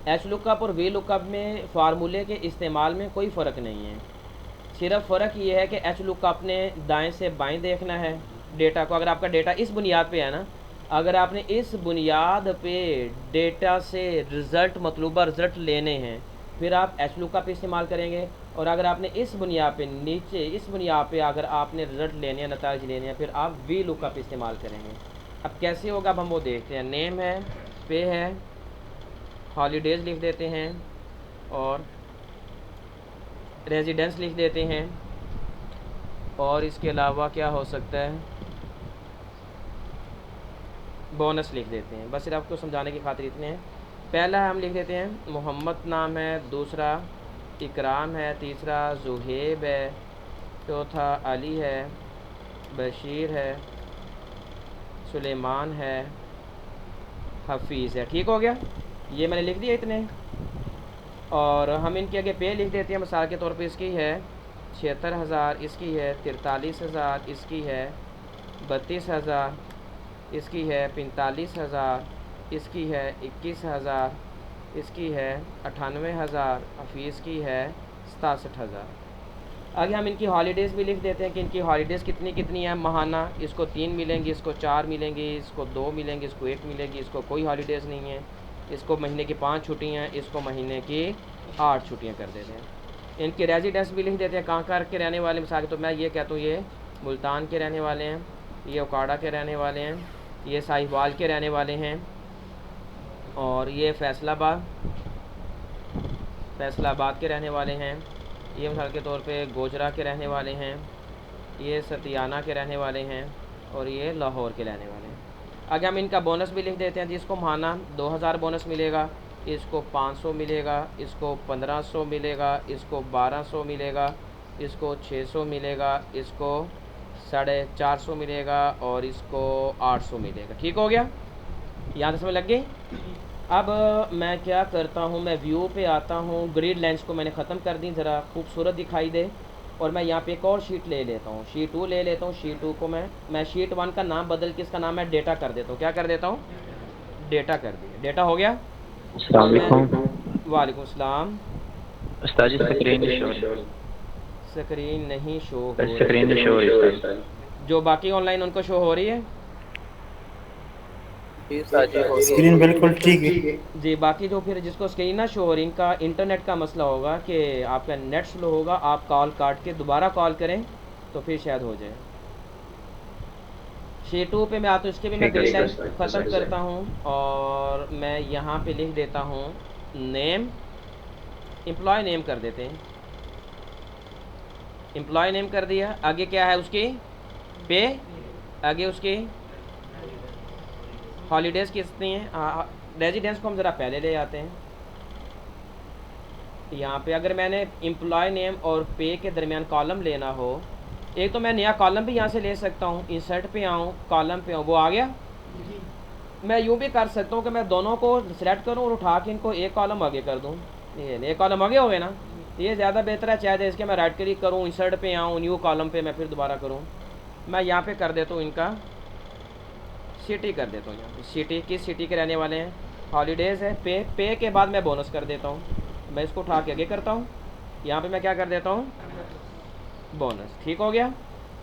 H lookup और V lookup में फार्मूले के इस्तेमाल में कोई फ़र्क नहीं है। सिर्फ फ़र्क ये है कि एच लुकअप ने दाएं से बाएं देखना है डेटा को। अगर आपका डेटा इस बुनियाद पे है ना, अगर आपने इस बुनियाद पे डेटा से रिज़ल्ट मतलूबा रिज़ल्ट लेने हैं, फिर आप एच लुकअप इस्तेमाल करेंगे। और अगर आपने इस बुनियाद पे नीचे इस बुनियाद पे अगर आपने रिज़ल्ट लेने हैं, नताइज लेने हैं, फिर आप वी लुकअप इस्तेमाल करेंगे। अब कैसे होगा अब हम वो देखते हैं। नेम है, पे है, हॉलीडेज़ लिख देते हैं और रेजिडेंस लिख देते हैं। और इसके अलावा क्या हो सकता है, बोनस लिख देते हैं। बस सिर्फ आपको समझाने की खातिर इतने हैं। पहला हम लिख देते हैं मोहम्मद नाम है, दूसरा इकराम है, तीसरा जुहेब है, चौथा अली है, बशीर है, सुलेमान है, हफीज़ है। ठीक हो गया, ये मैंने लिख दिया इतने। और हम इनके आगे पे लिख देते हैं। मिसाल के तौर पे इसकी है 76,000, इसकी है 43,000, इसकी है 32,000, इसकी है 45,000, इसकी है 21,000, इसकी है 98,000, हफीज़ की है 67,000। आगे हम इनकी हॉलीडेज़ भी लिख देते हैं कि इनकी हॉलीडेज़ कितनी कितनी है महाना। इसको 3 मिलेंगी, इसको 4 मिलेंगी, इसको 2 मिलेंगी, इसको 1 मिलेगी, इसको कोई हॉलीडेज़ नहीं है। इसको महीने की 5 छुट्टियाँ, इसको महीने की 8 छुट्टियाँ कर देते हैं। इनकी रेजिडेंस भी लिख देते हैं, कहाँ कहाँ के रहने वाले। मिसाल तो मैं ये कहता हूँ ये मुल्तान के रहने वाले हैं, ये ओकाड़ा के रहने वाले हैं, ये साहिवाल के रहने वाले हैं, और ये फैसलाबाद के रहने वाले हैं, ये मिसाल के तौर पे गोजरा के रहने वाले हैं, ये सतियाना के रहने वाले हैं, और ये लाहौर के रहने वाले हैं। आगे हम इनका बोनस भी लिख देते हैं। जिसको माना 2000 बोनस मिलेगा, इसको 500 मिलेगा, इसको 1500 मिलेगा, इसको 1200 मिलेगा, इसको 600 मिलेगा, इसको 450 मिलेगा, और इसको 800 मिलेगा। ठीक हो गया, यहाँ तक समझ लग गई। अब मैं क्या करता हूँ, मैं व्यू पे आता हूँ, ग्रिड लाइन्स को मैंने ख़त्म कर दी ज़रा खूबसूरत दिखाई दे। और मैं यहाँ पे एक और शीट ले लेता हूँ, शीट 2 ले लेता हूँ। शीट 2 को मैं शीट 1 का नाम बदल के इसका नाम मैं डेटा कर देता हूँ। क्या कर देता हूँ, डेटा कर दिया। डेटा हो गया। अस्सलाम अब मैं वालेकुम। वालेकुम सलाम। उस्ताद जी स्क्रीन नहीं शो स्क्रीन नहीं शो है। हो स्क्रीन नहीं शो हो रही रही, उस्ताद। जो बाकी ऑनलाइन उनको शो हो रही है। जी उस्ताद जी हो रही स्क्रीन बिल्कुल ठीक है। है जी, बाकी जो फिर जिसको स्क्रीन ना शो हो रही, इनका इंटरनेट का मसला होगा कि आपका नेट स्लो होगा। आप कॉल काट के दोबारा कॉल करें तो फिर शायद हो जाए। शीट 2 पे मैं आता हूँ, इसके भी मैं ठीक है ग्रीन लाइन उस्ताद। ख़त्म करता हूँ। और मैं यहाँ पे लिख देता हूँ नेम, एम्प्लॉय नेम कर देते हैं। एम्प्लॉय नेम कर दिया। आगे क्या है उसकी पे, आगे उसकी हॉलीडेज़ कितनी हैं। रेजिडेंस को हम ज़रा पहले ले आते हैं। यहाँ पे अगर मैंने एम्प्लॉय नेम और पे के दरमियान कॉलम लेना हो, एक तो मैं नया कॉलम भी यहाँ से ले सकता हूँ। इंसर्ट पे आऊँ, कॉलम पे आऊँ, वो आ गया। मैं यूँ भी कर सकता हूँ कि मैं दोनों को सिलेक्ट करूँ और उठा के इनको एक कॉलम आगे कर दूँ। ये एक कॉलम आगे हो गए ना, ये ज़्यादा बेहतर है। चाहे इसके मैं राइट क्लिक करूँ, इंसर्ट पे आऊँ, न्यू कॉलम पे मैं फिर दोबारा करूँ। मैं यहाँ पे कर देता हूँ इनका सिटी कर देता हूँ। यहाँ सिटी, किस सिटी के रहने वाले हैं, हॉलीडेज़ है। पे के बाद मैं बोनस कर देता हूँ। मैं इसको उठा के आगे करता हूँ, यहाँ पे मैं क्या कर देता हूँ, बोनस। ठीक हो गया।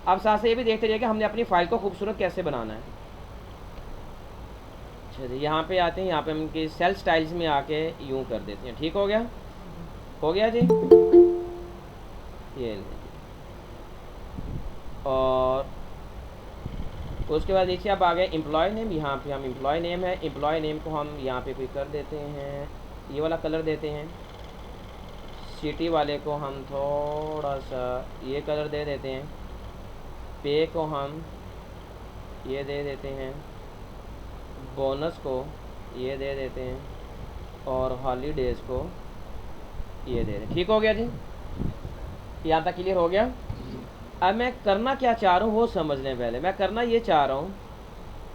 अब साथ से ये भी देखते रहिए कि हमने अपनी फ़ाइल को खूबसूरत कैसे बनाना है। अच्छा जी, यहाँ पे आते हैं, यहाँ पे हम इनकी सेल स्टाइल्स में आके यूँ कर देते हैं। ठीक हो गया, हो गया जी। ये और उसके बाद नीचे आप आ गए एम्प्लॉय नेम। यहाँ पे हम एम्प्लॉय नेम है, एम्प्लॉय नेम को हम यहाँ पे कोई कर देते हैं, ये वाला कलर देते हैं। सिटी वाले को हम थोड़ा सा ये कलर दे देते हैं। पे को हम ये दे देते हैं, बोनस को ये दे देते हैं, और हॉलीडेज़ को ये दे दें। ठीक हो गया जी, यहाँ तक क्लियर हो गया। अब मैं करना क्या चाह रहा हूँ वो समझ लें। पहले मैं करना ये चाह रहा हूँ,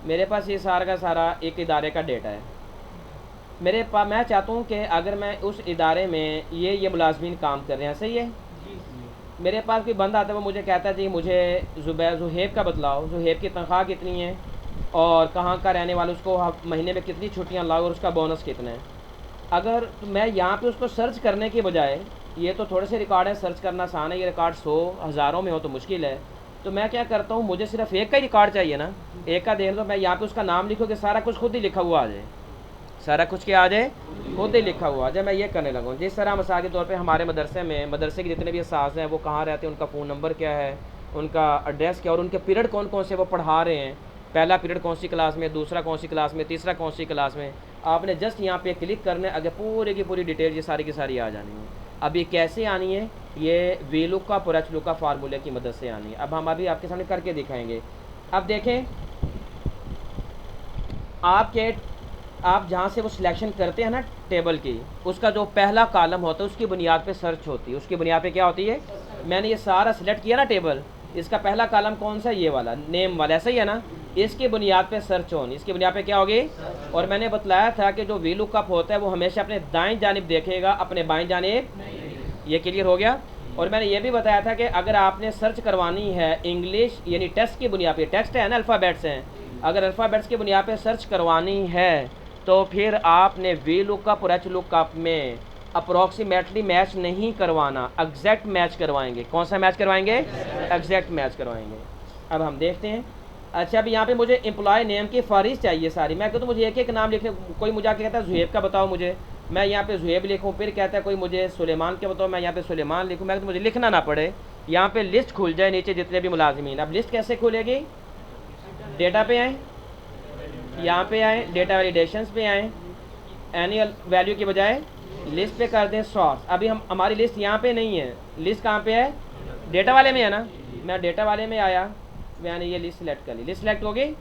मेरे पास ये सारा का सारा एक इदारे का डेटा है। मेरे पास मैं चाहता हूँ कि अगर मैं उस इदारे में ये मुलाजमीन काम कर रहे हैं, सही है। मेरे पास कोई बंदा आता है, वो मुझे कहता है जी मुझे जुहेब का बतलाओ, जुहेब की तनख्वाह कितनी है और कहाँ का रहने वाला, उसको महीने में कितनी छुट्टियाँ लाओ और उसका बोनस कितना है। अगर तो मैं यहाँ पे उसको सर्च करने के बजाय, ये तो थोड़े से रिकॉर्ड है, सर्च करना आसान है, ये रिकॉर्ड 100 हज़ारों में हो तो मुश्किल है, तो मैं क्या करता हूँ, मुझे सिर्फ एक का ही रिकॉर्ड चाहिए ना, एक का देख लो, मैं यहाँ पे उसका नाम लिखूँ कि सारा कुछ खुद ही लिखा हुआ आ जाए, सारा कुछ क्या आ जाए, खुद ही लिखा हुआ आ जाए। मैं ये करने लगा हूँ। जिस तरह मिसाल के तौर पे हमारे मदरसे में, मदरसे के जितने भी असास हैं वो कहाँ रहते हैं, उनका फ़ोन नंबर क्या है, उनका एड्रेस क्या, और उनके पीरियड कौन कौन से वो पढ़ा रहे हैं, पहला पीरियड कौन सी क्लास में, दूसरा कौन सी क्लास में, तीसरा कौन सी क्लास में, आपने जस्ट यहाँ पे क्लिक करना है, आगे पूरी की पूरी डिटेल ये सारी की सारी आ जानी है। अब ये कैसे आनी है, ये VLOOKUP और HLOOKUP फार्मूले की मदद से आनी है। अब हम अभी आपके सामने करके दिखाएंगे। अब देखें, आप जहाँ से वो सिलेक्शन करते हैं ना टेबल की, उसका जो पहला कॉलम होता है उसकी बुनियाद पे सर्च होती है, उसकी बुनियाद पे क्या होती है, मैंने ये सारा सिलेक्ट किया ना टेबल, इसका पहला कॉलम कौन सा, ये वाला नेम वाला, ऐसा ही है ना, इसकी बुनियाद पे सर्च ऑन, इसकी बुनियाद पे क्या होगी। और मैंने बतलाया था कि जो VLOOKUP होता है वो हमेशा अपने दाएं जानिब देखेगा, अपने बाएं जानिब, ये क्लियर हो गया। और मैंने ये भी बताया था कि अगर आपने सर्च करवानी है इंग्लिश यानी टेक्स्ट की बुनियाद पे, टेक्स्ट है ना, अल्फ़ाबेट्स हैं, अगर अल्फ़ाबेट्स की बुनियाद पे सर्च करवानी है तो फिर आपने VLOOKUP और HLOOKUP में अप्रॉक्सीमेटली मैच नहीं करवाना, एग्जैक्ट मैच करवाएंगे। कौन सा मैच करवाएंगे, एग्जैक्ट मैच करवाएंगे। अब हम देखते हैं। अच्छा, अभी यहाँ पे मुझे एम्प्लॉय नेम की फहरिस्त चाहिए सारी, मैं कहता हूँ मुझे एक एक नाम लिखने, कोई मुझे आके कहता है जुहेब का बताओ मुझे, मैं यहाँ पे जुहेब लिखूँ, फिर कहता है कोई मुझे सुलेमान के बताओ, मैं यहाँ पे सुलेमान लिखूँ, मैं तो मुझे लिखना ना पड़े, यहाँ पे लिस्ट खुल जाए नीचे जितने भी मुलाजिमीन। अब लिस्ट कैसे खुलेगी, डेटा पे आए, यहाँ पे आए, डेटा वैलिडेशंस पे आए, एनुअल वैल्यू के बजाय लिस्ट पे कर दें सोर्स। अभी हमारी लिस्ट यहाँ पे नहीं है, लिस्ट कहाँ पे है, डेटा वाले में है ना, मैं डेटा वाले में आया, मैंने ये लिस्ट सेलेक्ट कर ली, लिस्ट सेलेक्ट हो गई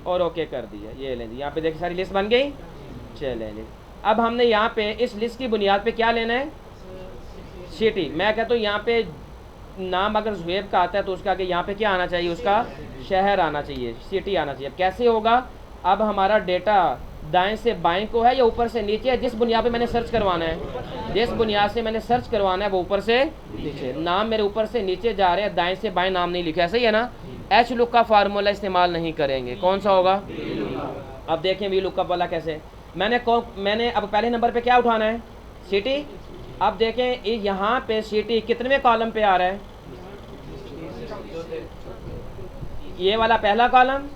और ओके कर दिया, ये लें जी, यहाँ पे देखिए सारी लिस्ट बन गई। चले जी, अब हमने यहाँ पे इस लिस्ट की बुनियाद पे क्या लेना है, सिटी। मैं कहता हूँ यहाँ पे नाम अगर जुहेब का आता है तो उसका आगे यहाँ पे क्या आना चाहिए, उसका शहर आना चाहिए, सिटी आना चाहिए। अब कैसे होगा, अब हमारा डेटा दाएं से बाएं को है या ऊपर से नीचे है, जिस बुनियाद पे मैंने सर्च करवाना है, जिस बुनियाद से मैंने सर्च करवाना है वो ऊपर से नीचे, नाम मेरे ऊपर से नीचे जा रहे हैं, दाएं से बाएं नाम नहीं लिखा, ऐसा ही है ना। HLOOKUP का फार्मूला इस्तेमाल नहीं करेंगे, कौन सा होगा, अब देखें VLOOKUP वाला कैसे, मैंने अब पहले नंबर पे क्या उठाना है, सिटी। अब देखें यहाँ पे सिटी कितने कॉलम पे आ रहा है, ये वाला पहला कॉलम,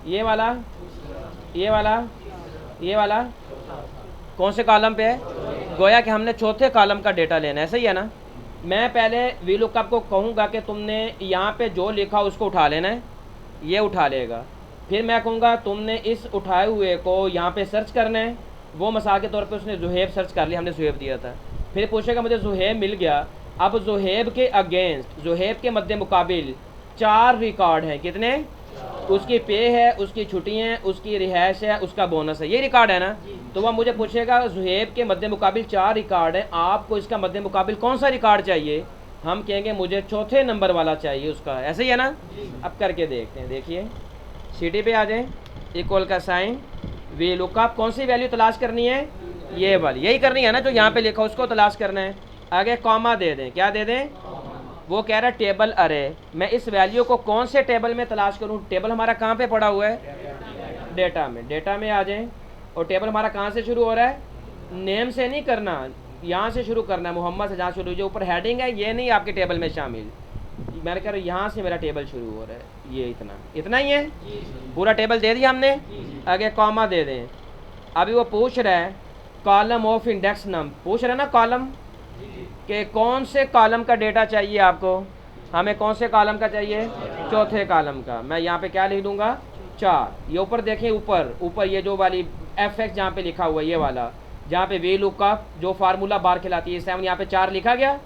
ये वाला, ये वाला, ये वाला कौन से कॉलम पे है, गोया कि हमने चौथे कॉलम का डेटा लेना है, सही है ना। मैं पहले VLOOKUP को कहूँगा कि तुमने यहाँ पे जो लिखा उसको उठा लेना है, ये उठा लेगा, फिर मैं कहूँगा तुमने इस उठाए हुए को यहाँ पे सर्च करना है, वो मिसाल के तौर पे उसने जुहेब सर्च कर लिया, हमने जुहेब दिया था, फिर पूछेगा मुझे जुहेब मिल गया। अब जुहेब के अगेंस्ट, जुहेब के मद्दे मुकाबिल 4 रिकॉर्ड हैं, कितने, उसकी पे है, उसकी छुट्टी है, उसकी रिहाइश है, उसका बोनस है, ये रिकॉर्ड है ना। तो वह मुझे पूछेगा जुहेब के मद्दे मुकाबिल 4 रिकॉर्ड है, आपको इसका मद्दे मुकाबिल कौन सा रिकॉर्ड चाहिए, हम कहेंगे मुझे चौथे नंबर वाला चाहिए उसका, ऐसे ही है ना। अब करके देखते हैं, देखिए सिटी पे आ जाए, इक्वल का साइन, VLOOKUP कौन सी वैल्यू तलाश करनी है, ये वाली, यही करनी है ना जो यहाँ पे लिखा उसको तलाश करना है। आगे कॉमा दे दें, क्या दे दें, वो कह रहा है टेबल अरे, मैं इस वैल्यू को कौन से टेबल में तलाश करूं, टेबल हमारा कहाँ पे पड़ा हुआ है, डेटा में, डेटा में आ जाएं। और टेबल हमारा कहाँ से शुरू हो रहा है, नेम से नहीं करना, यहाँ से शुरू करना है, मोहम्मद से जहाँ शुरू, जो ऊपर हेडिंग है ये नहीं आपके टेबल में शामिल, मैंने कह रहा यहाँ से मेरा टेबल शुरू हो रहा है, ये इतना ही है, पूरा टेबल दे दिया हमने। आगे कॉमा दे दें। अभी वो पूछ रहा है कॉलम ऑफ इंडेक्स नंबर, पूछ रहा है ना कॉलम कि कौन से कॉलम का डेटा चाहिए आपको, हमें कौन से कॉलम का चाहिए, चौथे कॉलम का। मैं यहाँ पे क्या लिख दूंगा, 4। ये ऊपर देखें, ऊपर ये जो वाली FX जहाँ पे लिखा हुआ है, ये वाला जहाँ पे VLOOKUP जो फार्मूला बार खिलाती है 7, यहाँ पे 4 लिखा गया।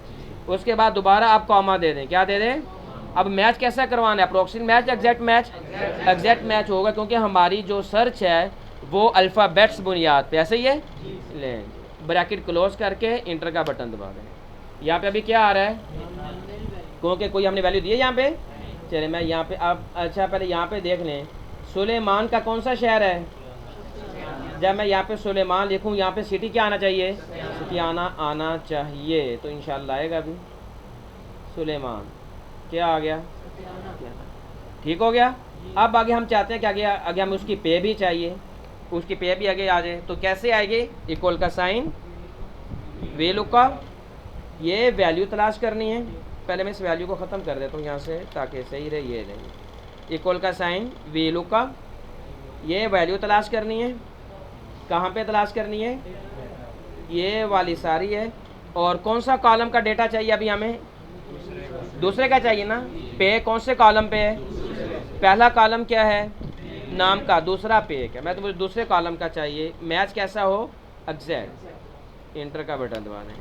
उसके बाद दोबारा आप कॉमा दे दें, क्या दे दें। अब मैच कैसा करवाना है, approximate match, exact match, exact match होगा क्योंकि हमारी जो सर्च है वो अल्फ़ाबेट्स बुनियाद पे, ऐसे ही है। लें ब्रैकेट क्लोज करके इंटर का बटन दबा दें। यहाँ पे अभी क्या आ रहा है, क्योंकि कोई हमने वैल्यू दी है यहाँ पे। चले मैं यहाँ पे, अब अच्छा पहले यहाँ पे देख लें, सुलेमान का कौन सा शहर है। जब मैं यहाँ पे सुलेमान लिखूँ, यहाँ पे सिटी क्या आना चाहिए, सिटी आना चाहिए, तो इंशाल्लाह आएगा। अभी सुलेमान क्या आ गया, ठीक हो गया। अब आगे हम चाहते हैं कि आगे हमें उसकी पे भी चाहिए, उसकी पे भी आगे आ जाए, तो कैसे आएगी? इक्वल का साइन, वी लुकअप, ये वैल्यू तलाश करनी है। पहले मैं इस वैल्यू को ख़त्म कर देता हूँ यहाँ से ताकि सही रहे। ये नहीं, इक्वल का साइन वी लुकअप, ये वैल्यू तलाश करनी है। कहाँ पे तलाश करनी है? ये वाली सारी है। और कौन सा कॉलम का डेटा चाहिए अभी हमें? दूसरे का चाहिए ना। पे कौन से कॉलम पे है? पहला कॉलम क्या है? नाम का। दूसरा पे क्या? मैं तो मुझे दूसरे कॉलम का चाहिए। मैच कैसा हो? एग्जैक्ट। इंटर का बटन दबा दें।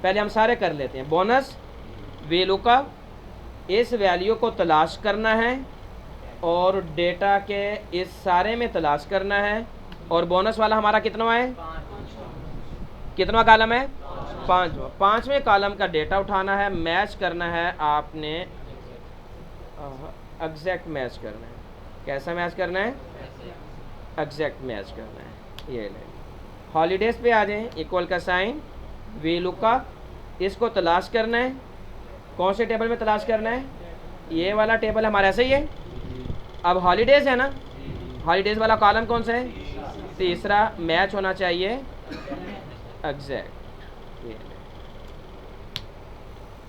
पहले हम सारे कर लेते हैं। बोनस वी लुकअप, इस वैल्यू को तलाश करना है और डेटा के इस सारे में तलाश करना है। और बोनस वाला हमारा कितना है? कितना कॉलम है? 5। 5वें कॉलम का डेटा उठाना है, मैच करना है आपने। एग्जैक्ट मैच करना है। कैसा मैच करना है? एग्जैक्ट मैच करना है। ये ले, हॉलीडेज पे आ जाएं। इक्वल का साइन वी लुकअप, इसको तलाश करना है। कौन से टेबल में तलाश करना है? ये वाला टेबल हमारा ऐसे ही है। अब हॉलीडेज है ना, हॉलीडेज वाला कॉलम कौन सा है? तीसरा। मैच होना चाहिए एग्जैक्ट।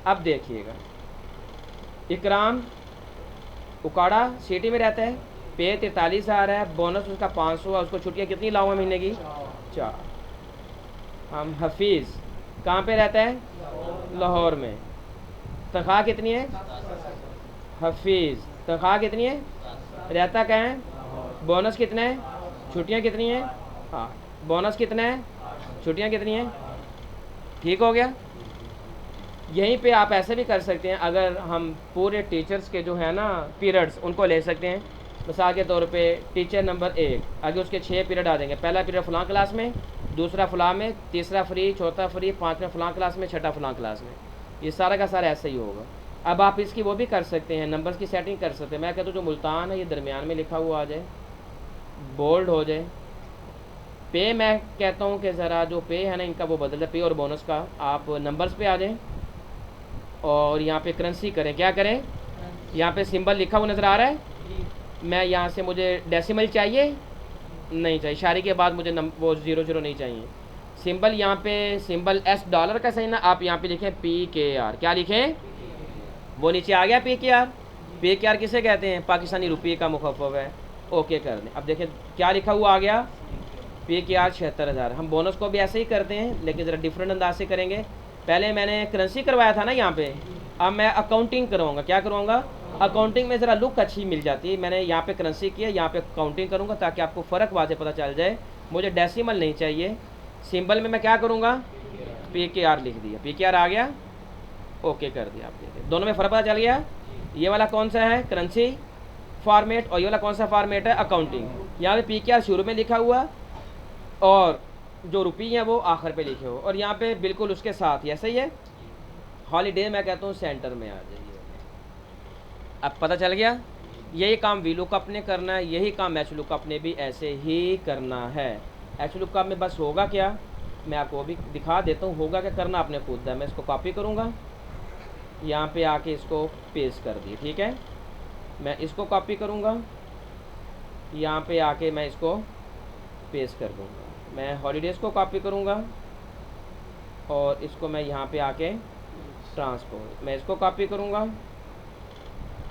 अब देखिएगा, इकराम उकाड़ा सिटी में रहता है, पे 43 आ रहा है, बोनस उसका 500 है। उसको छुट्टियाँ कितनी लाऊंगा महीने की? 4। हम हफीज़ कहाँ पे रहता है? लाहौर में। तनख्वाह कितनी है? हफीज़ तनख्वाह कितनी है? रहता कहाँ है? बोनस कितना है? छुट्टियाँ कितनी हैं? हाँ, बोनस कितना है? छुट्टियाँ कितनी हैं? ठीक हो गया। यहीं पे आप ऐसे भी कर सकते हैं, अगर हम पूरे टीचर्स के जो है ना पीरियड्स उनको ले सकते हैं। मिसाल के तौर पे टीचर नंबर 1, आगे उसके 6 पीरियड आ जाएंगे। पहला पीरियड फ़लाँ क्लास में, दूसरा फ़लाँ में, तीसरा फ्री, चौथा फ्री, 5वां फ़लाँ क्लास में, छठा फ़लाँ क्लास में। ये सारा का सारा ऐसे ही होगा। अब आप इसकी वो भी कर सकते हैं, नंबर्स की सेटिंग कर सकते हैं। मैं कहता हूँ जो मुल्तान है ये दरमियान में लिखा हुआ आ जाए, बोल्ड हो जाए। पे मैं कहता हूँ कि ज़रा जो पे है ना इनका वो बदल जाए। पे और बोनस का आप नंबर्स पे आ जाएं और यहाँ पे करेंसी करें। क्या करें? यहाँ पे सिंबल लिखा हुआ नज़र आ रहा है। मैं यहाँ से, मुझे डेसिमल चाहिए? नहीं चाहिए। इशारे के बाद मुझे वो 00 नहीं चाहिए। सिंबल यहाँ पे सिंबल $, का सही ना। आप यहाँ पे लिखें PKR। क्या लिखें? वो नीचे आ गया PKR। PKR किसे कहते हैं? पाकिस्तानी रुपये का मुखफ़फ़ है। ओके कर दें। अब देखें क्या लिखा हुआ आ गया? PKR 76,000। हम बोनस को भी ऐसे ही करते हैं लेकिन ज़रा डिफरेंट अंदाज से करेंगे। पहले मैंने करेंसी करवाया था ना यहाँ पे, अब मैं अकाउंटिंग करवाऊँगा। क्या करवाऊँगा? अकाउंटिंग में ज़रा लुक अच्छी मिल जाती है। मैंने यहाँ पे करेंसी किया, यहाँ पे काउंटिंग करूँगा ताकि आपको फ़र्क वाज़े पता चल जाए। मुझे डेसिमल नहीं चाहिए। सिंबल में मैं क्या करूँगा? PKR लिख दिया। PKR आ गया, ओके कर दिया। आप देखिए दोनों में फ़र्क पता चल गया। ये वाला कौन सा है? Currency format. और ये वाला कौन सा फॉर्मेट है? अकाउंटिंग। यहाँ पे PKR शुरू में लिखा हुआ और जो रुपये हैं वो आखिर पे लिखे हो। और यहाँ पे बिल्कुल उसके साथ ही ऐसा ही है। हॉलीडे मैं कहता हूँ सेंटर में आ जाइए। अब पता चल गया। यही काम वी लुकअप ने करना है, यही काम एच लुकअप ने भी ऐसे ही करना है। एच लुकअप में बस होगा क्या, मैं आपको वो भी दिखा देता हूँ। होगा क्या, करना आपने खुद है। मैं इसको कॉपी करूँगा, यहाँ पे आके इसको पेस्ट कर दिए। ठीक है, मैं इसको कॉपी करूँगा, यहाँ पे आके मैं इसको पेस्ट कर दूँगा। मैं हॉलीडेज़ को कॉपी करूँगा और इसको मैं यहाँ पे आके ट्रांसपोज, मैं इसको कॉपी करूँगा,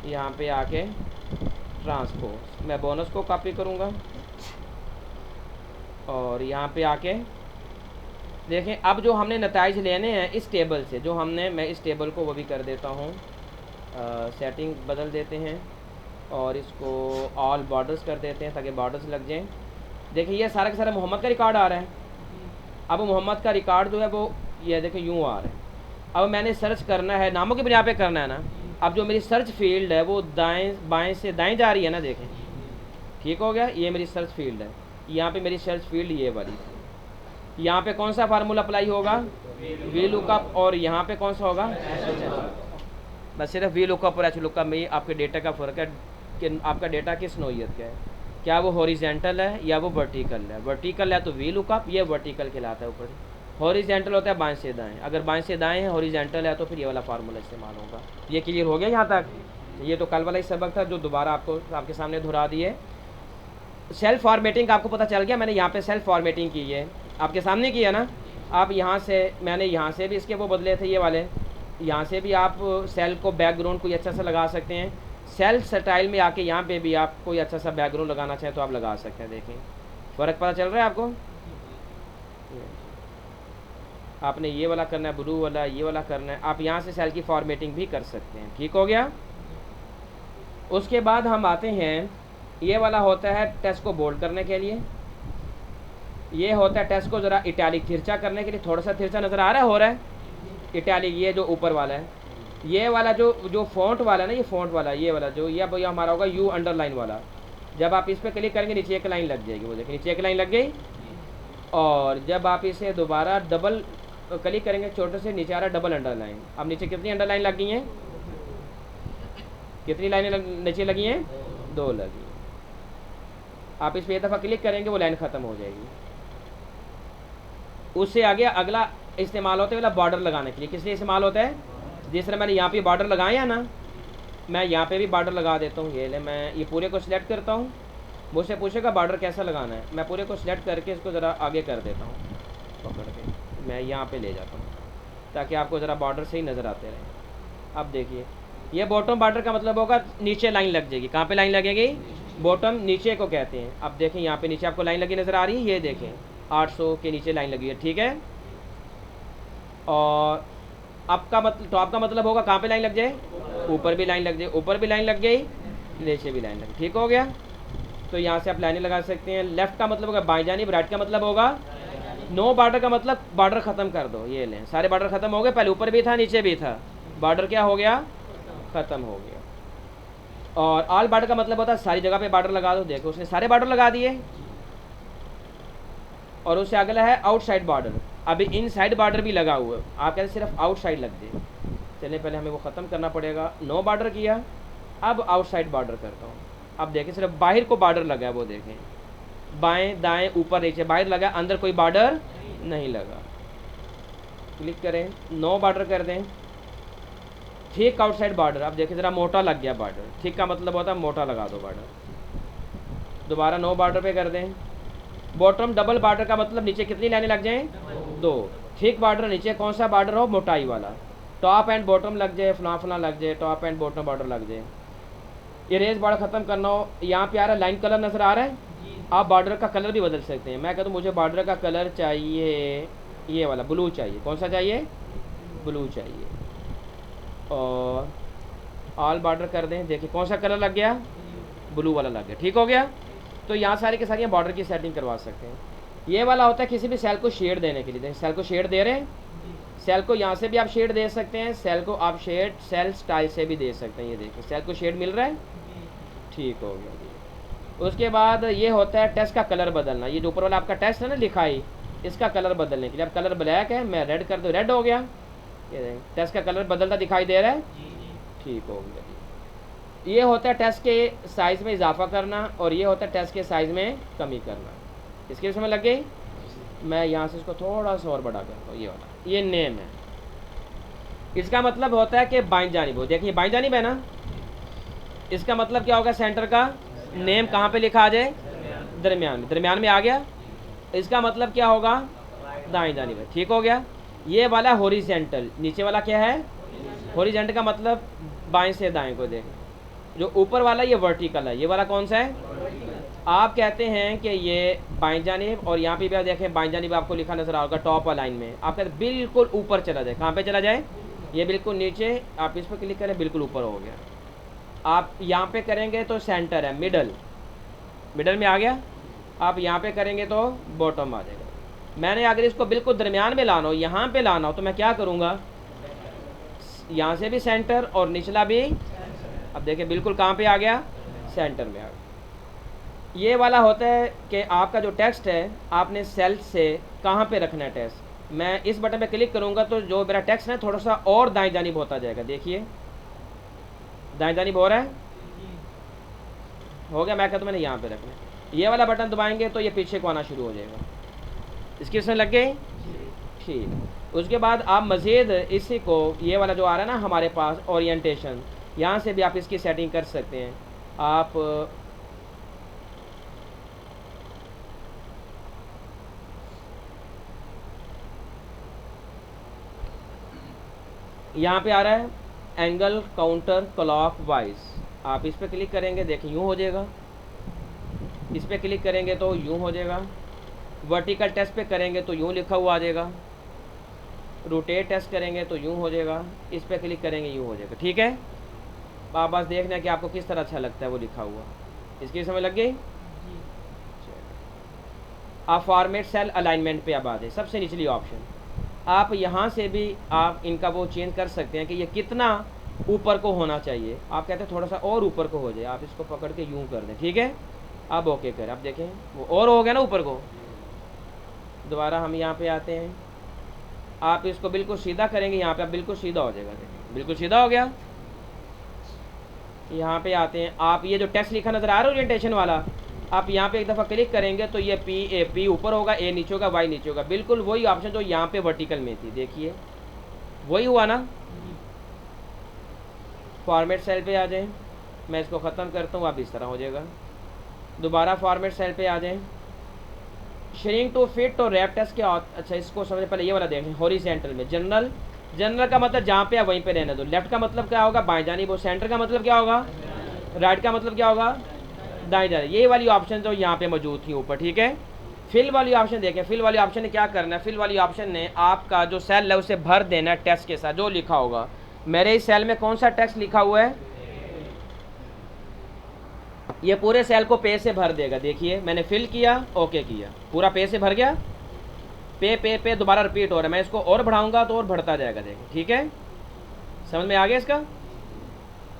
यहाँ पे आके ट्रांसपोज। मैं बोनस को कॉपी करूँगा और यहाँ पे आके देखें। अब जो हमने नताइज लेने हैं इस टेबल से, जो हमने, मैं इस टेबल को वो भी कर देता हूँ, सेटिंग बदल देते हैं और इसको ऑल बॉर्डर्स कर देते हैं ताकि बॉर्डर्स लग जाएं। देखिए ये सारा का सारा मोहम्मद का रिकॉर्ड आ रहा है। अब मोहम्मद का रिकॉर्ड जो है वो ये देखिए यूँ आ रहा है। अब मैंने सर्च करना है, नामों की बुनियाद पे करना है ना। अब जो मेरी सर्च फील्ड है वो दाएं बाएं से दाएं जा रही है ना, देखें ठीक हो गया। ये मेरी सर्च फील्ड है, यहाँ पे मेरी सर्च फील्ड ये वाली थी। यहाँ पे कौन सा फार्मूला अप्लाई होगा? V lookup. और यहाँ पे कौन सा होगा? बस सिर्फ वी लुकअप और एच लुकअप में ही आपके डेटा का फ़र्क है कि आपका डेटा किस नौइयत का है। क्या वो हॉरिजेंटल है या वो वर्टिकल है? वर्टिकल है तो वी लुकअप, ये वर्टिकल कहलाता है ऊपर। हॉरिजेंटल होता है बाएं से दाएं। अगर बाएं से दाएं है, हॉरिजेंटल है, तो फिर ये वाला फार्मूला इस्तेमाल होगा। ये क्लियर हो गया यहाँ तक? ये तो कल वाला ही सबक था जो दोबारा आपको आपके सामने दोहरा दिए। सेल्फ फॉर्मेटिंग का आपको पता चल गया, मैंने यहाँ पे सेल्फ फॉर्मेटिंग की है, आपके सामने किया ना। आप यहाँ से, मैंने यहाँ से भी इसके वो बदले थे ये वाले, यहाँ से भी आप सेल को बैकग्राउंड कोई अच्छा सा लगा सकते हैं। सेल्फ स्टाइल में आके यहाँ पे भी आप कोई अच्छा सा बैकग्राउंड लगाना चाहें तो आप लगा सकते हैं। देखें फ़र्क पता चल रहा है आपको। आपने ये वाला करना है, ब्लू वाला, ये वाला करना है, आप यहाँ से सेल की फॉर्मेटिंग भी कर सकते हैं। ठीक हो गया। उसके बाद हम आते हैं, ये वाला होता है टेक्स्ट को बोल्ड करने के लिए, ये होता है टेक्स्ट को ज़रा इटैलिक तिरछा करने के लिए। थोड़ा सा तिरछा नज़र आ रहा है, हो रहा है इटैलिक, ये जो ऊपर वाला है, ये वाला जो फ़ॉन्ट वाला है ना, ये फ़ॉन्ट वाला, ये वाला जो ये भैया हमारा होगा यू अंडरलाइन वाला। जब आप इस पर क्लिक करेंगे नीचे एक लाइन लग जाएगी, वो देखिए नीचे एक लाइन लग गई। और जब आप इसे दोबारा डबल क्लिक करेंगे, छोटे से नीचे आ रहा है डबल अंडरलाइन। अब नीचे कितनी अंडरलाइन लग गई हैं, कितनी लाइनें नीचे लगी हैं, 2 लगी। आप इस पर एक दफ़ा क्लिक करेंगे वो लाइन ख़त्म हो जाएगी। उससे आगे अगला इस्तेमाल होता है वाला बॉर्डर लगाने के लिए। किस लिए इस्तेमाल होता है, जिस तरह मैंने यहाँ पे बॉर्डर लगाया ना, मैं यहाँ पे भी बॉर्डर लगा देता हूँ। ये ले, मैं ये पूरे को सिलेक्ट करता हूँ, मुझसे पूछेगा बॉर्डर कैसा लगाना है, मैं पूरे को सिलेक्ट करके इसको ज़रा आगे कर देता हूँ, पकड़ के मैं यहाँ पे ले जाता हूँ ताकि आपको ज़रा बॉर्डर सही नज़र आते रहे। अब देखिए ये बॉटम बॉर्डर का मतलब होगा नीचे लाइन लग जाएगी। कहाँ पे लाइन लगेगी, बॉटम नीचे को कहते हैं। अब देखें यहाँ पे नीचे आपको लाइन लगी नज़र आ रही है, ये देखें 800 के नीचे लाइन लगी है। ठीक है। और आपका मतलब टॉप का मतलब होगा कहाँ पे लाइन लग जाए, ऊपर भी लाइन लग जाए, ऊपर भी लाइन लग गई, नीचे भी लाइन लग। ठीक हो गया। तो यहाँ से आप लाइनें लगा सकते हैं। लेफ्ट का मतलब होगा बाएं जानिब, राइट का मतलब होगा नो बॉर्डर का मतलब बॉर्डर ख़त्म कर दो। ये लें, सारे बॉर्डर ख़त्म हो गए, पहले ऊपर भी था नीचे भी था, बॉर्डर क्या हो गया, ख़त्म हो गया। और ऑल बॉर्डर का मतलब होता है सारी जगह पे बॉर्डर लगा दो। देखो उसने सारे बॉर्डर लगा दिए। और उससे अगला है आउटसाइड बॉर्डर। अभी इनसाइड बॉर्डर भी लगा हुआ है, आप कहते सिर्फ आउटसाइड लग जाए। चलिए पहले हमें वो ख़त्म करना पड़ेगा। नो बॉर्डर किया, अब आउटसाइड बॉर्डर करता हूँ। अब देखें सिर्फ बाहर को बॉर्डर लगा है, वो देखें बाएं दाएं ऊपर नीचे बाहर लगा, अंदर कोई बॉर्डर नहीं लगा। क्लिक करें, नो बॉर्डर कर दें, ठीक आउटसाइड बॉर्डर। अब देखिए ज़रा मोटा लग गया बॉर्डर, ठीक का मतलब होता है मोटा लगा दो बॉर्डर। दोबारा नो बॉर्डर पे कर दें। बॉटम डबल बॉर्डर का मतलब नीचे कितनी लाइनें लग जाएं, 2। ठीक बॉर्डर नीचे कौन सा बॉर्डर हो, मोटाई वाला। टॉप एंड बॉटम लग जाए, फला लग जाए, टॉप एंड बॉटम बॉर्डर लग जाए। इरेज बॉर्डर ख़त्म करना हो, यहाँ पे आ रहा है लाइन कलर नज़र आ रहा है, आप बॉर्डर का कलर भी बदल सकते हैं। मैं कहता हूँ मुझे बॉर्डर का कलर चाहिए ये वाला, ब्लू चाहिए। कौन सा चाहिए, ब्लू चाहिए। और ऑल बॉर्डर कर दें, देखिए कौन सा कलर लग गया, ब्लू वाला लग गया। ठीक हो गया। तो यहाँ सारी के सारी बॉर्डर की सेटिंग करवा सकते हैं। ये वाला होता है किसी भी सेल को शेड देने के लिए। देखिए सेल को शेड दे रहे हैं, सेल को यहाँ से भी आप शेड दे सकते हैं, सेल को आप शेड सेल स्टाइल से भी दे सकते हैं। ये देखिए सेल को शेड मिल रहा है। ठीक हो गया। उसके बाद ये होता है टेक्स्ट का कलर बदलना। ये जो ऊपर वाला आपका टेक्स्ट है ना लिखाई, इसका कलर बदलने के लिए, अब कलर ब्लैक है, मैं रेड कर दूँ, रेड हो गया। ये देखिए टेक्स्ट का कलर बदलता दिखाई दे रहा है। ठीक हो गया। ये होता है टेक्स्ट के साइज़ में इजाफा करना, और ये होता है टेक्स्ट के साइज़ में कमी करना। इसके समय लग गई। मैं यहाँ से इसको थोड़ा सा और बड़ा करता हूँ। ये वाला ये नेम है, इसका मतलब होता है कि बाईं जानिब हो। देखिए बाईं जानिब है ना, इसका मतलब क्या होगा, सेंटर का नेम कहाँ पे लिखा आ जाए, दरमियान में। दरमियान में आ गया, इसका मतलब क्या होगा, दाएं जानिब है। ठीक हो गया। ये वाला हॉरिजॉन्टल, नीचे वाला क्या है, हॉरिजॉन्टल का मतलब बाएं से दाएं को देखें। जो ऊपर वाला ये वर्टिकल है, ये वाला कौन सा है, आप कहते हैं कि ये बाईं जानिब। और यहाँ पे भी आप देखें बाईं जानिब आपको लिखा नजर आएगा टॉप लाइन में, आप कहते हैं बिल्कुल ऊपर चला जाए। कहाँ पे चला जाए, ये बिल्कुल नीचे। आप इस पर क्लिक करें, बिल्कुल ऊपर हो गया। आप यहाँ पे करेंगे तो सेंटर है, मिडल, मिडल में आ गया। आप यहाँ पे करेंगे तो बॉटम आ जाएगा। मैंने अगर इसको बिल्कुल दरमियान में लाना हो, यहाँ पे लाना हो, तो मैं क्या करूँगा, यहाँ से भी सेंटर और निचला भी। अब देखिए बिल्कुल कहाँ पे आ गया, सेंटर में आ गया। ये वाला होता है कि आपका जो टेक्स्ट है आपने सेल से कहाँ पे रखना है टेक्स्ट। मैं इस बटन पे क्लिक करूँगा तो जो मेरा टेक्स्ट है थोड़ा सा और दाएं जानिब होता जाएगा। देखिए दाएं जानिब हो रहा है, हो गया। मैं कहता हूँ मैंने यहाँ पे रखना है। ये वाला बटन दबाएंगे तो ये पीछे को आना शुरू हो जाएगा। इसकी उसमें लग गई। ठीक। उसके बाद आप मज़ीद इसी को, ये वाला जो आ रहा है ना हमारे पास ओरिएंटेशन, यहाँ से भी आप इसकी सेटिंग कर सकते हैं। आप यहाँ पे आ रहा है एंगल काउंटर क्लॉक वाइज, आप इस पर क्लिक करेंगे, देखिए यूँ हो जाएगा। इस पर क्लिक करेंगे तो यूँ हो जाएगा। वर्टिकल टेस्ट पे करेंगे तो यूँ लिखा हुआ आ जाएगा। रोटेट टेस्ट करेंगे तो यूँ हो जाएगा। इस पर क्लिक करेंगे यूँ हो जाएगा। ठीक है, आप बस देखना कि आपको किस तरह अच्छा लगता है वो लिखा हुआ। इसकी समझ लग गई? आप फॉर्मेट सेल अलाइनमेंट पे अब आ जाए, सबसे निचली ऑप्शन। आप यहाँ से भी आप इनका वो चेंज कर सकते हैं कि ये कितना ऊपर को होना चाहिए। आप कहते हैं थोड़ा सा और ऊपर को हो जाए, आप इसको पकड़ के यूँ कर दें। ठीक है, अब ओके करें। आप देखें वो और हो गया ना ऊपर को। दोबारा हम यहाँ पे आते हैं, आप इसको बिल्कुल सीधा करेंगे, यहाँ पे आप बिल्कुल सीधा हो जाएगा। देखें बिल्कुल सीधा हो गया। यहाँ पे आते हैं, आप ये जो टेक्स्ट लिखा नज़र आ रहा है ओरिएंटेशन वाला, आप यहाँ पे एक दफ़ा क्लिक करेंगे तो ये पी ऊपर होगा, ए नीचे होगा, वाई नीचे होगा। बिल्कुल वही ऑप्शन जो यहाँ पे वर्टिकल में थी, देखिए वही हुआ ना। फॉर्मेट सेल पे आ जाएं, मैं इसको ख़त्म करता हूँ, आप इस तरह हो जाएगा। दोबारा फॉर्मेट सेल पे आ जाएं, श्रिंक टू फिट और रैप टेस्ट क्या। अच्छा इसको समझने पहले ये वाला देखें। हॉरिजॉन्टल में जनरल, जनरल का मतलब जहाँ पे है वहीं पे रहने दो। लेफ्ट का मतलब क्या होगा, बाएं जानिब। और सेंटर का मतलब क्या होगा, राइट का मतलब क्या होगा, दाएं जानिब। ये वाली ऑप्शन जो यहाँ पे मौजूद थी ऊपर। ठीक है, फिल वाली ऑप्शन देखें। फिल वाली ऑप्शन ने क्या करना है, फिल वाली ऑप्शन ने आपका जो सेल है उसे भर देना है टेक्स्ट के साथ जो लिखा होगा। मेरे इस सेल में कौन सा टेक्स्ट लिखा हुआ है, ये पूरे सेल को पे से भर देगा। देखिए मैंने फिल किया, ओके किया, पूरा पे से भर गया। पे दोबारा रिपीट हो रहा है। मैं इसको और बढ़ाऊंगा तो और बढ़ता जाएगा। देखिए ठीक है, समझ में आ गया इसका?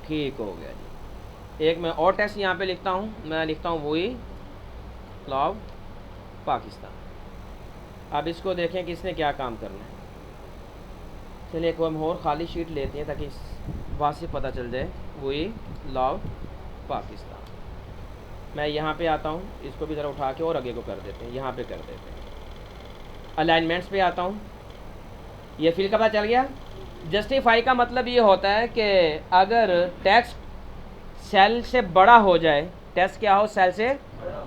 ठीक हो गया जी। एक मैं और टेक्स्ट यहाँ पे लिखता हूँ, मैं लिखता हूँ वही लॉव पाकिस्तान। अब इसको देखें कि इसने क्या काम करना है। चलिए एक हम और खाली शीट लेते हैं ताकि वासी पता चल जाए। वही लॉव पाकिस्तान। मैं यहाँ पे आता हूँ, इसको भी ज़रा उठा के और आगे को कर देते हैं, यहाँ पे कर देते हैं। अलाइनमेंट्स पे आता हूँ, ये फिल का पता चल गया। जस्टिफाई का मतलब ये होता है कि अगर टेक्स्ट सेल से बड़ा हो जाए, टेक्स्ट क्या हो सेल से,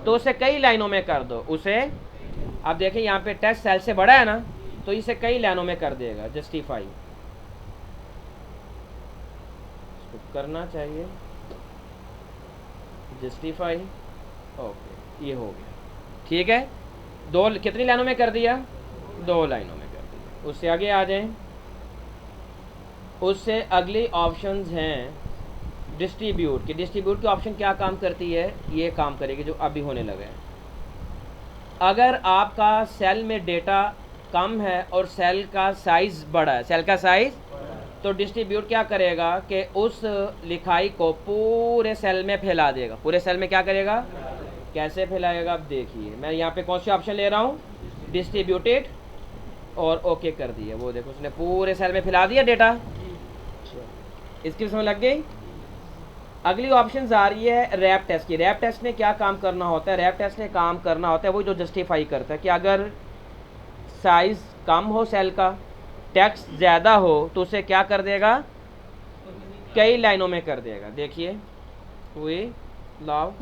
तो उसे कई लाइनों में कर दो। उसे आप देखें यहाँ पे टेक्स्ट सेल से बड़ा है ना, तो इसे कई लाइनों में कर देगा। जस्टिफाई इसको करना चाहिए, जस्टिफाई, ओके ये हो गया। ठीक है, दो कितनी लाइनों में कर दिया, 2 लाइनों में कर दिया। उससे आगे आ जाएं, उससे अगली ऑप्शंस हैं डिस्ट्रीब्यूट की। डिस्ट्रीब्यूट की ऑप्शन क्या काम करती है, ये काम करेगी जो अभी होने लगा है। अगर आपका सेल में डेटा कम है और सेल का साइज़ बड़ा है, सेल का साइज़, तो डिस्ट्रीब्यूट क्या करेगा कि उस लिखाई को पूरे सेल में फैला देगा। पूरे सेल में क्या करेगा, कैसे फैलाएगा, अब देखिए मैं यहाँ पे कौन सी ऑप्शन ले रहा हूँ, डिस्ट्रीब्यूटेड, और ओके कर दिया। वो देखो उसने पूरे सेल में फैला दिया डेटा। इसकी समझ लग गई। अगली ऑप्शन आ रही है रैप टेस्ट की। रैप टेस्ट ने क्या काम करना होता है, रैप टेस्ट ने काम करना होता है वो जो जस्टिफाई करता है कि अगर साइज़ कम हो सेल का, टेक्स्ट ज़्यादा हो, तो उसे क्या कर देगा, कई लाइनों में कर देगा। देखिए वी लव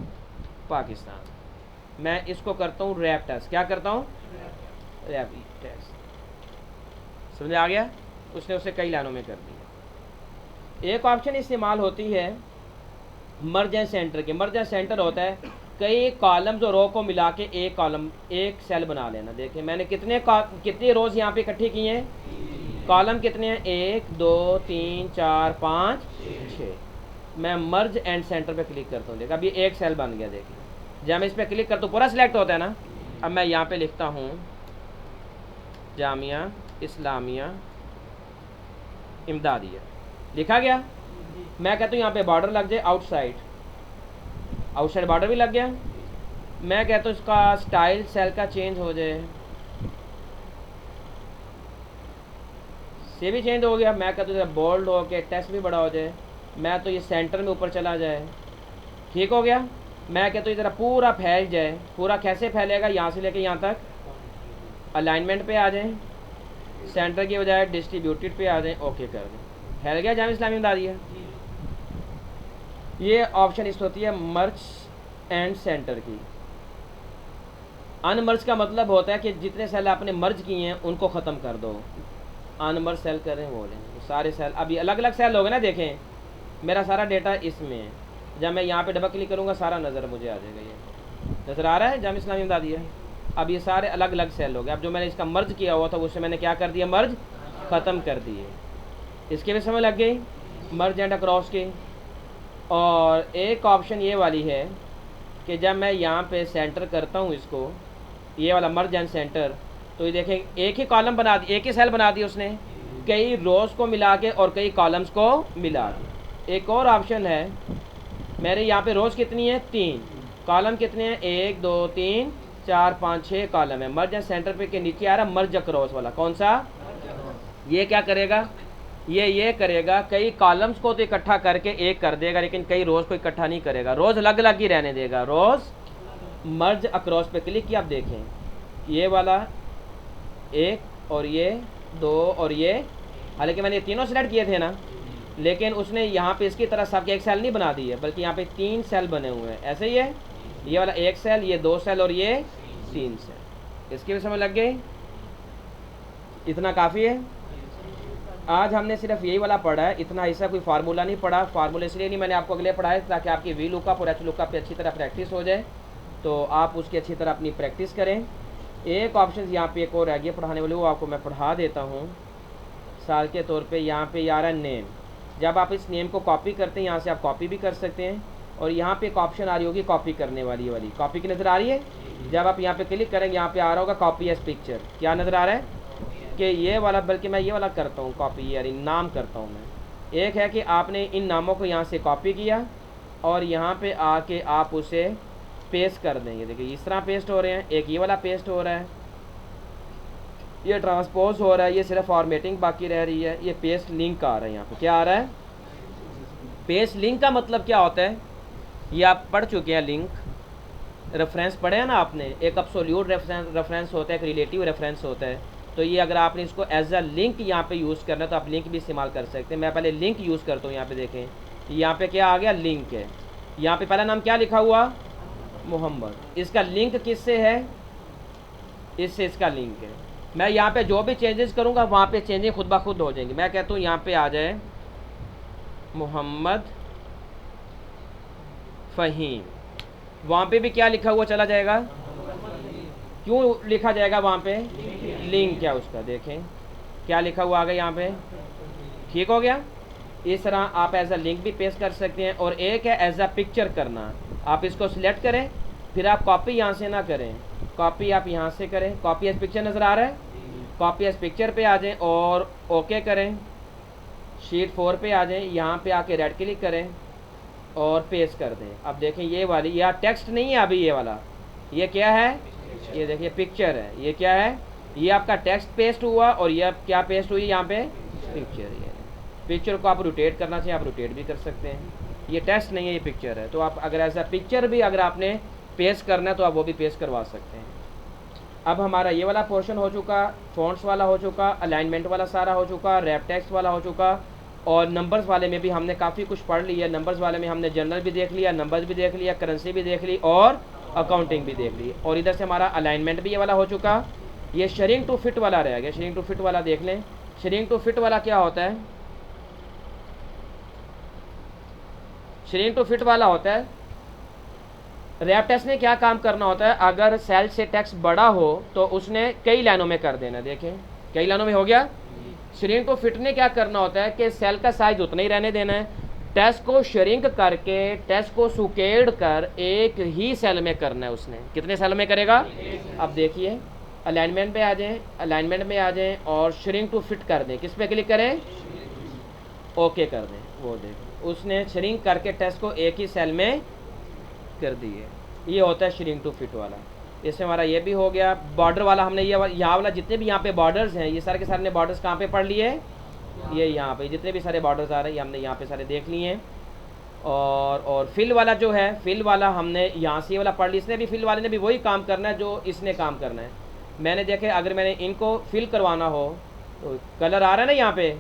पाकिस्तान। मैं इसको करता हूँ रैप टेस्ट। क्या करता हूँ, रैप टेस्ट। समझ आ गया, उसने उसे कई लाइनों में कर दिया। एक ऑप्शन इस्तेमाल होती है मर्ज एंड सेंटर के। मर्ज एंड सेंटर होता है कई कॉलम्स और रो को मिला के एक कॉलम, एक सेल बना लेना। देखिए मैंने कितनी रोज़ यहाँ पे इकट्ठी की हैं, कॉलम कितने हैं, 1 2 3 4 5 6। मैं मर्ज एंड सेंटर पे क्लिक करता हूँ, देखा अभी एक सेल बन गया। देखिए जब मैं इस पर क्लिक करता हूँ पूरा सिलेक्ट होता है ना। अब मैं यहाँ पे लिखता हूँ जामिया इस्लामिया इमदादिया, लिखा गया। मैं कहता हूँ यहाँ पे बॉर्डर लग जाए, आउटसाइड, आउटसाइड बॉर्डर भी लग गया। मैं कहता हूँ इसका स्टाइल सेल का चेंज हो जाए, से भी चेंज हो गया। मैं कहता हूँ बोल्ड हो के टेक्स्ट भी बड़ा हो जाए। मैं तो ये सेंटर में ऊपर चला जाए, ठीक हो गया। मैं कहता हूँ ज़रा पूरा फैल जाए। पूरा कैसे फैलेगा, यहाँ से लेके यहाँ तक। अलाइनमेंट पे आ जाएं, सेंटर की बजाय डिस्ट्रीब्यूटेड पे आ जाएं, ओके कर दें, फैल गया जामिया इस्लामिया इमदादिया। ये ऑप्शन इस होती है मर्ज एंड सेंटर की। अनमर्ज का मतलब होता है कि जितने सेल आपने मर्ज किए हैं उनको ख़त्म कर दो। नंबर सेल कर रहे हैं वो लें सारे सेल। अभी अलग अलग सेल हो गए ना, देखें मेरा सारा डेटा इसमें है। जब मैं यहाँ पे डबल क्लिक करूँगा सारा नज़र मुझे आ जाएगा, ये नज़र आ रहा है जाम इस्लामी बता दिया। अब ये सारे अलग अलग सेल हो गए। अब जो मैंने इसका मर्ज किया हुआ था उससे मैंने क्या कर दिया, मर्ज ख़त्म कर दिए। इसके भी समझ लग गई, मर्ज एंड अक्रॉस की। और एक ऑप्शन ये वाली है कि जब मैं यहाँ पे सेंटर करता हूँ इसको, ये वाला मर्ज एंड सेंटर, तो ये देखें एक ही कॉलम बना दी, एक ही सेल बना दी उसने, कई रोज़ को मिला के और कई कॉलम्स को मिला के। एक और ऑप्शन है, मेरे यहाँ पे रोज़ कितनी है 3, कॉलम कितने हैं 1 2 3 4 5 6 कॉलम है। मर्ज एंड सेंटर पे के नीचे आ रहा मर्ज अक्रॉस वाला, कौन सा, ये क्या करेगा, ये करेगा कई कॉलम्स को तो इकट्ठा करके एक कर देगा, लेकिन कई रोज़ को इकट्ठा नहीं करेगा, रोज़ अलग अलग ही रहने देगा। रोज़ मर्ज अक्रॉस पे क्लिक किया, आप देखें ये वाला 1 और ये 2 और ये, हालांकि मैंने ये तीनों सेलेक्ट किए थे ना, लेकिन उसने यहाँ पे इसकी तरह सबके एक सेल नहीं बना दी है, बल्कि यहाँ पे 3 सेल बने हुए हैं। ऐसे ही है, ये वाला 1 सेल, ये 2 सेल और ये 3 सेल। इसकी भी समझ लग गई, इतना काफ़ी है। आज हमने सिर्फ यही वाला पढ़ा है, इतना ऐसा कोई फार्मूला नहीं पढ़ा। फार्मूला इसलिए नहीं मैंने आपको अगले पढ़ाए ताकि आपकी वी लुकअप और एच लुकअप पे अच्छी तरह प्रैक्टिस हो जाए, तो आप उसकी अच्छी तरह अपनी प्रैक्टिस करें। एक ऑप्शन यहाँ पे एक और रह गया पढ़ाने वाले, वो आपको मैं पढ़ा देता हूँ साल के तौर पे। यहाँ पे यार नेम, जब आप इस नेम को कॉपी करते हैं यहाँ से आप कॉपी भी कर सकते हैं, और यहाँ पे एक ऑप्शन आ रही होगी कॉपी करने वाली, कॉपी की नज़र आ रही है। जब आप यहाँ पे क्लिक करेंगे यहाँ पे आ रहा होगा कॉपी एज पिक्चर, क्या नज़र आ रहा है कि ये वाला, बल्कि मैं ये वाला करता हूँ कॉपी, यार नाम करता हूँ मैं। एक है कि आपने इन नामों को यहाँ से कॉपी किया और यहाँ पे आके आप उसे पेस्ट कर देंगे। देखिए इस तरह पेस्ट हो रहे हैं, एक ये वाला पेस्ट हो रहा है, ये ट्रांसपोज हो रहा है, ये सिर्फ फॉर्मेटिंग बाकी रह रही है, ये पेस्ट लिंक आ रहा है। यहाँ पे क्या आ रहा है, पेस्ट लिंक का मतलब क्या होता है, ये आप पढ़ चुके हैं, लिंक रेफरेंस पढ़े हैं ना आपने, एक एब्सोल्यूट रेफरेंस होता है, एक रिलेटिव रेफरेंस होता है। तो ये अगर आपने इसको एज अ लिंक यहाँ पे यूज़ करना है तो आप लिंक भी इस्तेमाल कर सकते हैं। मैं पहले लिंक यूज़ करता हूँ, यहाँ पे देखें यहाँ पे क्या आ गया, लिंक है। यहाँ पे पहला नाम क्या लिखा हुआ, मोहम्मद, इसका लिंक किससे है, इससे इसका लिंक है। मैं यहाँ पे जो भी चेंजेस करूँगा वहाँ पे चेंजेस खुद ब खुद हो जाएंगी। मैं कहता हूँ यहाँ पे आ जाए मोहम्मद फ़हीम, वहाँ पे भी क्या लिखा हुआ चला जाएगा, क्यों लिखा जाएगा वहाँ पे, लिंक क्या उसका, देखें क्या लिखा हुआ आ गया यहाँ पे, ठीक हो गया। इस तरह आप एज अ लिंक भी पेस्ट कर सकते हैं। और एक है एज अ पिक्चर करना, आप इसको सिलेक्ट करें, फिर आप कॉपी यहाँ से ना करें, कॉपी आप यहाँ से करें, कॉपी एज पिक्चर नज़र आ रहा है, कॉपी एज पिक्चर पे आ जाएं और ओके करें, शीट 4 पे आ जाएं, यहाँ पे आके राइट क्लिक करें और पेस्ट कर दें। अब देखें ये वाली, यह टेक्स्ट नहीं है अभी, ये वाला ये क्या है, ये देखिए पिक्चर है, ये क्या है, ये आपका टेक्स्ट पेस्ट हुआ और ये क्या पेस्ट हुई यहाँ पे, पिक्चर। ये पिक्चर को आप रोटेट करना चाहिए, आप रोटेट भी कर सकते हैं, ये टेक्स्ट नहीं है ये पिक्चर है। तो आप अगर ऐसा पिक्चर भी अगर आपने पेस्ट करना है तो आप वो भी पेस्ट करवा सकते हैं। अब हमारा ये वाला पोर्शन हो चुका, फ़ॉन्ट्स वाला हो चुका, अलाइनमेंट वाला सारा हो चुका, रैप टेक्स्ट वाला हो चुका, और नंबर्स वाले में भी हमने काफ़ी कुछ पढ़ लिया। नंबर्स वाले में हमने जनरल भी देख लिया, नंबर्स भी देख लिया, करेंसी भी देख ली और अकाउंटिंग भी देख ली। और इधर से हमारा अलाइनमेंट भी ये वाला हो चुका। ये शरिंग टू फिट वाला रह गया, शरिंग टू फिट वाला देख लें। शरिंग टू फिट वाला क्या होता है, शरिंग टू फिट वाला होता है, रैप टेक्स्ट ने क्या काम करना होता है, अगर सेल से टेक्स्ट बड़ा हो तो उसने कई लाइनों में कर देना। देखें कई लाइनों में हो गया। श्रिंक टू फिट ने क्या करना होता है कि सेल का साइज उतना ही रहने देना है, टेक्स्ट को श्रिंक करके टेक्स्ट को सुकेड़ कर एक ही सेल में करना है उसने। कितने सेल में करेगा, अब देखिए अलाइनमेंट पे आ जाएं, अलाइनमेंट में आ जाएं और श्रिंक टू फिट कर दें। किस पे क्लिक करें, ओके कर दें। वो देखें उसने श्रिंक करके टेक्स्ट को एक ही सेल में कर दिए। ये होता है श्रिंक टू फिट वाला। इससे हमारा ये भी हो गया। बॉर्डर वाला हमने ये यहाँ वाला जितने भी यहाँ पे बॉर्डर्स हैं, ये सारे के सारे बॉर्डर्स कहाँ पे पढ़ लिए, ये यहाँ पे जितने भी सारे बॉर्डर्स आ रहे हैं ये हमने यहाँ पे सारे देख लिए हैं। और फिल वाला जो है, फिल वाला हमने यहाँ से ये वाला पढ़ लिया। इसने भी, फिल वाले ने भी वही काम करना है जो इसने काम करना है। मैंने देखे अगर मैंने इनको फिल करवाना हो तो कलर आ रहा है ना यहाँ पे,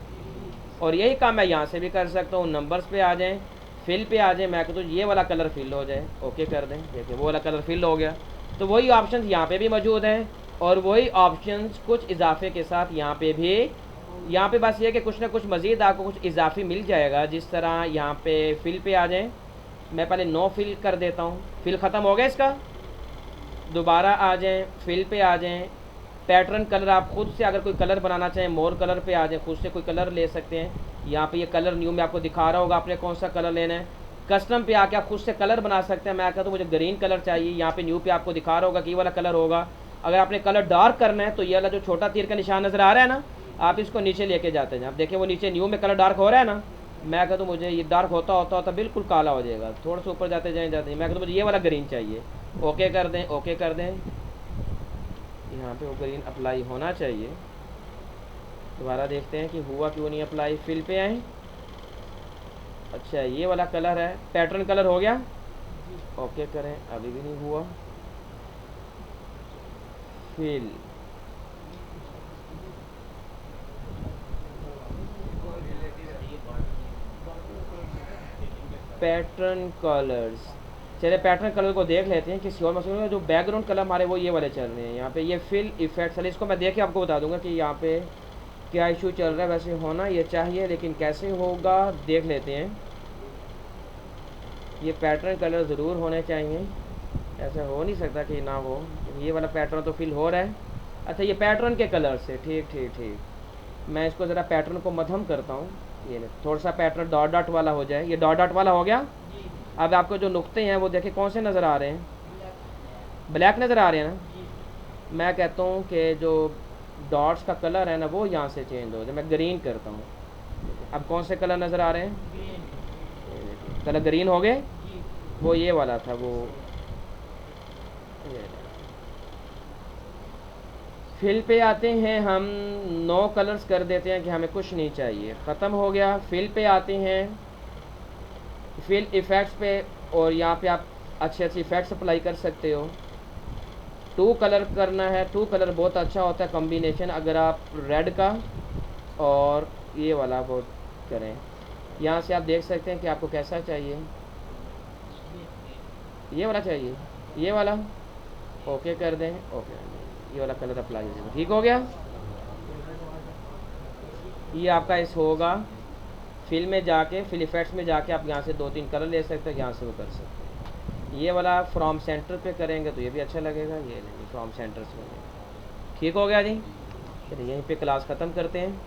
और यही काम मैं यहाँ से भी कर सकता हूँ। नंबर्स पे आ जाएँ, फिल पे आ जाए, मैं कहता हूँ ये वाला कलर फिल हो जाए, ओके कर दें। देखिए वो वाला कलर फिल हो गया। तो वही ऑप्शंस यहाँ पे भी मौजूद हैं और वही ऑप्शंस कुछ इजाफे के साथ यहाँ पे भी यहाँ पे बस ये है कि कुछ ना कुछ मज़ीद आपको कुछ इजाफी मिल जाएगा। जिस तरह यहाँ पे फिल पे आ जाएं, मैं पहले नो फिल कर देता हूँ। फिल ख़त्म हो गया इसका। दोबारा आ जाएं, फिल पे आ जाएं। पैटर्न कलर आप खुद से अगर कोई कलर बनाना चाहें मोर कलर पे आ जाएं, खुद से कोई कलर ले सकते हैं। यहाँ पे ये कलर न्यू में आपको दिखा रहा होगा आपने कौन सा कलर लेना है। कस्टम पे आके आप खुद से कलर बना सकते हैं। मैं कहता हूँ मुझे ग्रीन कलर चाहिए, यहाँ पे न्यू पे आपको दिखा रहा होगा कि ये वाला कलर होगा। अगर आपने कलर डार्क करना है तो ये वाला जो छोटा तीर का निशान नज़र आ रहा है ना, आप इसको नीचे लेके जाते हैं। आप देखिए वो नीचे न्यू में कलर डार्क हो रहा है ना, मैं कहता हूँ मुझे ये डार्क होता होता होता बिल्कुल काला हो जाएगा। थोड़ा सा ऊपर जाते मैं कहता हूँ मुझे ये वाला ग्रीन चाहिए। ओके कर दें, ओके कर दें। यहाँ पे वो ग्रीन अप्लाई होना चाहिए। दोबारा देखते हैं कि हुआ क्यों नहीं अप्लाई। फिल पे आए, अच्छा ये वाला कलर है, पैटर्न कलर हो गया। ओके करें, अभी भी नहीं हुआ। फिल पैटर्न कलर्स, चलिए पैटर्न कलर को देख लेते हैं किसी और मसले में। जो बैकग्राउंड कलर हमारे वो ये वाले चल रहे हैं। यहाँ पे ये फिल इफेक्ट, चलिए इसको मैं देख के आपको बता दूंगा कि यहाँ पे क्या इशू चल रहा है। वैसे होना ये चाहिए लेकिन कैसे होगा देख लेते हैं। ये पैटर्न कलर ज़रूर होने चाहिए, ऐसा हो नहीं सकता कि ना हो। ये वाला पैटर्न तो फिल हो रहा है। अच्छा ये पैटर्न के कलर से, ठीक ठीक ठीक। मैं इसको ज़रा पैटर्न को मध्यम करता हूँ। ये थोड़ा सा पैटर्न डॉट डॉट वाला हो जाए। ये डॉट डॉट वाला हो गया। अब आपको जो नुक्ते हैं वो देखिए कौन से नज़र आ रहे हैं, ब्लैक नज़र आ रहे हैं ना। मैं कहता हूँ कि जो डॉट्स का कलर है ना वो यहाँ से चेंज हो जाए। मैं ग्रीन करता हूँ। अब कौन से कलर नज़र आ रहे हैं, कलर ग्रीन हो गए। वो ये वाला था वो। फिल पे आते हैं हम, नो कलर्स कर देते हैं कि हमें कुछ नहीं चाहिए, ख़त्म हो गया। फिल पे आते हैं, फिल इफ़ेक्ट्स पे, और यहाँ पे आप अच्छे अच्छे इफ़ेक्ट्स अप्लाई कर सकते हो। टू कलर करना है, टू कलर बहुत अच्छा होता है कॉम्बिनेशन। अगर आप रेड का और ये वाला वो करें, यहाँ से आप देख सकते हैं कि आपको कैसा चाहिए। ये वाला चाहिए, ये वाला। ओके कर दें, ओके, ये वाला कलर अप्लाई हो जाएगा। ठीक हो गया। ये आपका इस होगा। फिल में जाके, फिल इफेक्ट्स में जाके आप यहाँ से 2-3 कलर ले सकते हैं, यहाँ से वो कर सकते हैं। ये वाला फ्रॉम सेंटर पे करेंगे तो ये भी अच्छा लगेगा। ये नहीं, फ्रॉम सेंटर से। ठीक हो गया जी। चलिए यहीं पे क्लास ख़त्म करते हैं।